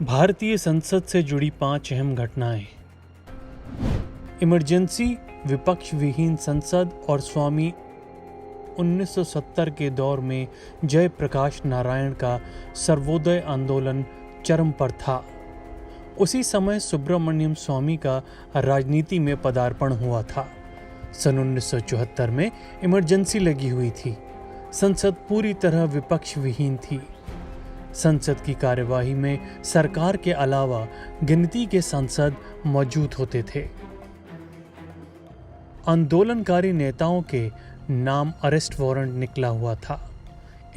भारतीय संसद से जुड़ी 5 अहम घटनाएं। इमरजेंसी, विपक्ष विहीन संसद और स्वामी 1970 के दौर में जयप्रकाश नारायण का सर्वोदय आंदोलन चरम पर था। उसी समय सुब्रमण्यम स्वामी का राजनीति में पदार्पण हुआ था। सन 1974 में इमरजेंसी लगी हुई थी। संसद पूरी तरह विपक्ष विहीन थी। संसद की कार्यवाही में सरकार के अलावा गिनती के सांसद मौजूद होते थे। आंदोलनकारी नेताओं के नाम अरेस्ट वारंट निकला हुआ था।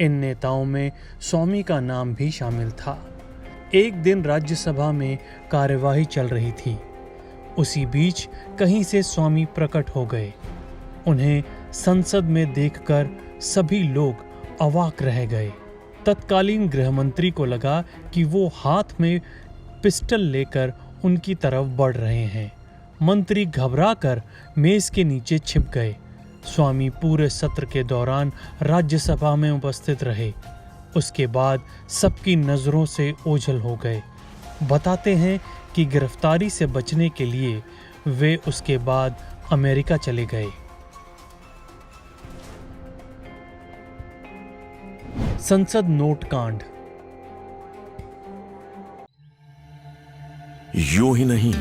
इन नेताओं में स्वामी का नाम भी शामिल था। एक दिन राज्यसभा में कार्यवाही चल रही थी। उसी बीच कहीं से स्वामी प्रकट हो गए। उन्हें संसद में देखकर सभी लोग अवाक रह गए। तत्कालीन गृह मंत्री को लगा कि वो हाथ में पिस्टल लेकर उनकी तरफ बढ़ रहे हैं। मंत्री घबराकर मेज के नीचे छिप गए। स्वामी पूरे सत्र के दौरान राज्यसभा में उपस्थित रहे। उसके बाद सबकी नजरों से ओझल हो गए। बताते हैं कि गिरफ्तारी से बचने के लिए वे उसके बाद अमेरिका चले गए। संसद नोट कांड। यूं ही नहीं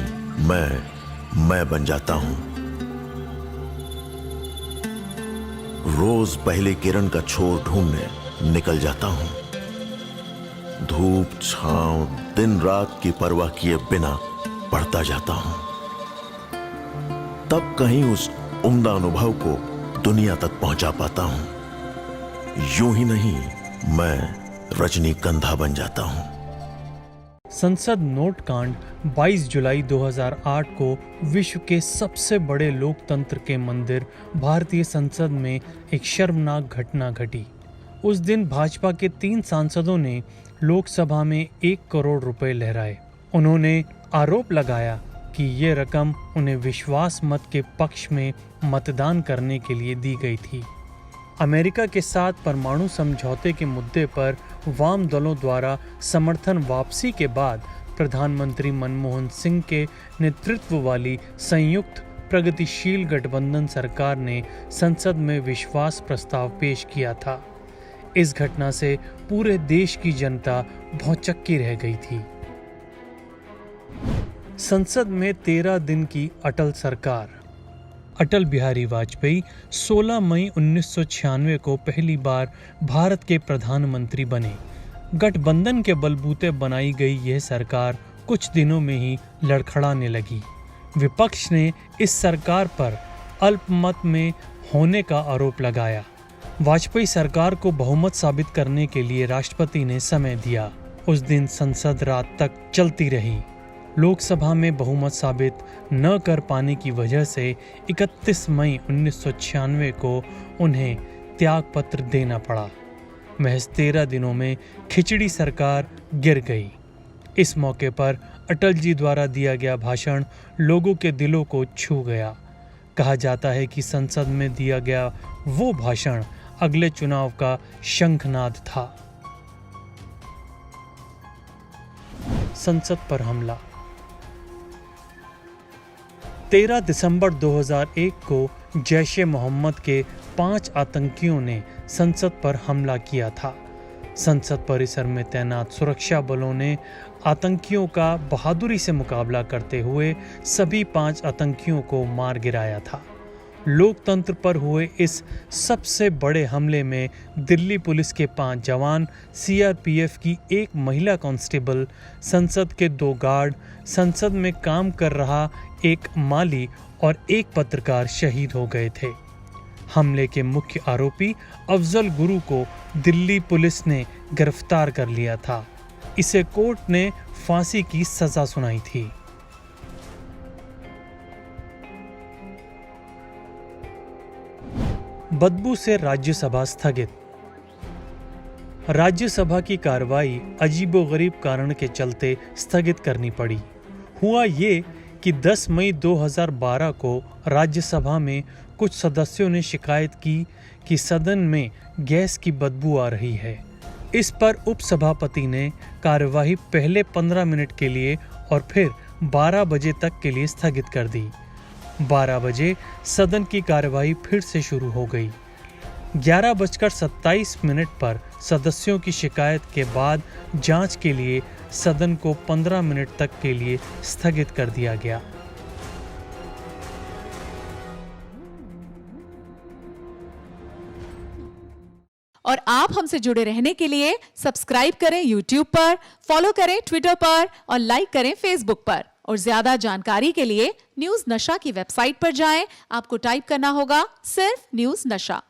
मैं बन जाता हूं। रोज पहले किरण का छोर ढूंढने निकल जाता हूं। धूप छांव दिन रात की परवाह किए बिना पढ़ता जाता हूं। तब कहीं उस उम्दा अनुभव को दुनिया तक पहुंचा पाता हूं। यूं ही नहीं मैं रजनीगंधा बन जाता हूं। संसद नोट कांड 22 जुलाई 2008 को विश्व के सबसे बड़े लोकतंत्र के मंदिर भारतीय संसद में एक शर्मनाक घटना घटी। उस दिन भाजपा के 3 सांसदों ने लोकसभा में 1 करोड़ रुपए लहराए। उन्होंने आरोप लगाया कि ये रकम उन्हें विश्वास मत के पक्ष में मतदान करने के लिए दी गई थी। अमेरिका के साथ परमाणु समझौते के मुद्दे पर वाम दलों द्वारा समर्थन वापसी के बाद प्रधानमंत्री मनमोहन सिंह के नेतृत्व वाली संयुक्त प्रगतिशील गठबंधन सरकार ने संसद में विश्वास प्रस्ताव पेश किया था। इस घटना से पूरे देश की जनता भौचक्की रह गई थी। संसद में 13 दिन की अटल सरकार। अटल बिहारी वाजपेयी 16 मई 1996 को पहली बार भारत के प्रधानमंत्री बने। गठबंधन के बलबूते बनाई गई यह सरकार कुछ दिनों में ही लड़खड़ाने लगी। विपक्ष ने इस सरकार पर अल्पमत में होने का आरोप लगाया। वाजपेयी सरकार को बहुमत साबित करने के लिए राष्ट्रपति ने समय दिया। उस दिन संसद रात तक चलती रही। लोकसभा में बहुमत साबित न कर पाने की वजह से 31 मई 1996 को उन्हें त्यागपत्र देना पड़ा। महज 13 दिनों में खिचड़ी सरकार गिर गई। इस मौके पर अटल जी द्वारा दिया गया भाषण लोगों के दिलों को छू गया। कहा जाता है कि संसद में दिया गया वो भाषण अगले चुनाव का शंखनाद था। संसद पर हमला। 13 दिसंबर 2001 को जैश-ए-मोहम्मद के 5 आतंकियों ने संसद पर हमला किया था। संसद परिसर में तैनात सुरक्षा बलों ने आतंकियों का बहादुरी से मुकाबला करते हुए सभी 5 आतंकियों को मार गिराया था। लोकतंत्र पर हुए इस सबसे बड़े हमले में दिल्ली पुलिस के 5 जवान, सीआरपीएफ की 1 महिला कांस्टेबल, संसद के 2 गार्ड, संसद में काम कर रहा एक माली और एक पत्रकार शहीद हो गए थे। हमले के मुख्य आरोपी अफजल गुरु को दिल्ली पुलिस ने गिरफ्तार कर लिया था। इसे कोर्ट ने फांसी की सजा सुनाई थी। बदबू से राज्यसभा स्थगित। राज्यसभा की कार्रवाई अजीबोगरीब कारण के चलते स्थगित करनी पड़ी। हुआ ये कि 10 मई 2012 को राज्यसभा में कुछ सदस्यों ने शिकायत की कि सदन में गैस की बदबू आ रही है। इस पर उपसभापति ने कार्यवाही पहले 15 मिनट के लिए और फिर 12 बजे तक के लिए स्थगित कर दी। 12 बजे सदन की कार्यवाही फिर से शुरू हो गई। 11:27 पर सदस्यों की शिकायत के बाद जांच के लिए सदन को 15 मिनट तक के लिए स्थगित कर दिया गया। और आप हमसे जुड़े रहने के लिए सब्सक्राइब करें YouTube पर, फॉलो करें Twitter पर और लाइक करें Facebook पर। और ज्यादा जानकारी के लिए न्यूज़ नशा की वेबसाइट पर जाएं। आपको टाइप करना होगा सिर्फ न्यूज़ नशा।